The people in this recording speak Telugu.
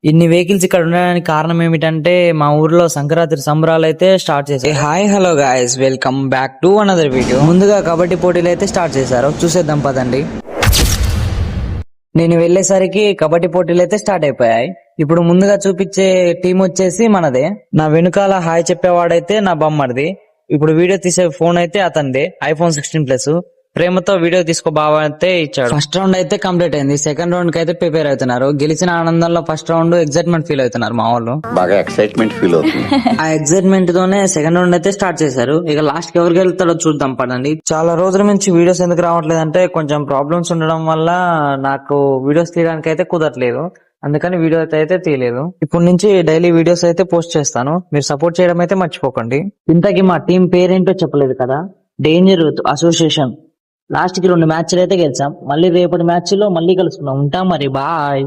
ఇన్ని వెహికల్స్ ఇక్కడ ఉండడానికి కారణం ఏమిటంటే మా ఊర్లో సంక్రాంతి సంబరాలు అయితే స్టార్ట్ చేశారు. Hi hello guys, welcome back to another video. ముందుగా కబడ్డీ పోటీలు అయితే స్టార్ట్ చేశారు, చూసేద్దాం పదండి. నేను వెళ్ళేసరికి కబడ్డీ పోటీలు అయితే స్టార్ట్ అయిపోయాయి. ఇప్పుడు ముందుగా చూపించే టీం వచ్చేసి మనదే. నా వెనుకాల హాయ్ చెప్పేవాడైతే నా బొమ్మడిది. ఇప్పుడు వీడియో తీసే ఫోన్ అయితే అతనిదే, iPhone 16 Plus. ప్రేమతో వీడియో తీసుకో బాబా అయితే ఇచ్చాడు. ఫస్ట్ రౌండ్ అయితే కంప్లీట్ అయింది. సెకండ్ రౌండ్ కి అయితే ప్రిపేర్ అవుతున్నారు. గెలిచిన ఆనందంలో ఫస్ట్ రౌండ్ ఎక్సైట్మెంట్ ఫీల్ అవుతున్నారు మా వాళ్ళు. బాగా ఎక్సైట్మెంట్ ఫీల్ అవుతుంది. ఆ ఎక్సైట్మెంట్ తోనే సెకండ్ రౌండ్ అయితే స్టార్ట్ చేశారు. ఇక లాస్ట్ కి ఎవరికి వెళ్తాడో చూద్దాం పడండి. చాలా రోజుల నుంచి వీడియోస్ ఎందుకు రావట్లేదు అంటే కొంచెం ప్రాబ్లమ్స్ ఉండడం వల్ల నాకు వీడియోస్ తీయడానికి అయితే కుదరట్లేదు. అందుకని వీడియో అయితే తీయలేదు. ఇప్పుడు నుంచి డైలీ వీడియోస్ అయితే పోస్ట్ చేస్తాను. మీరు సపోర్ట్ చేయడం అయితే మర్చిపోకండి. ఇంతకీ మా టీం పేరేంటో చెప్పలేదు కదా, డేంజర్ అసోసియేషన్. లాస్ట్ కి 2 మ్యాచ్లు అయితే గెలిచాం. మళ్ళీ రేపటి మ్యాచ్ లో మళ్ళీ కలుసుకుందాం. ఉంటాం మరి, బాయ్.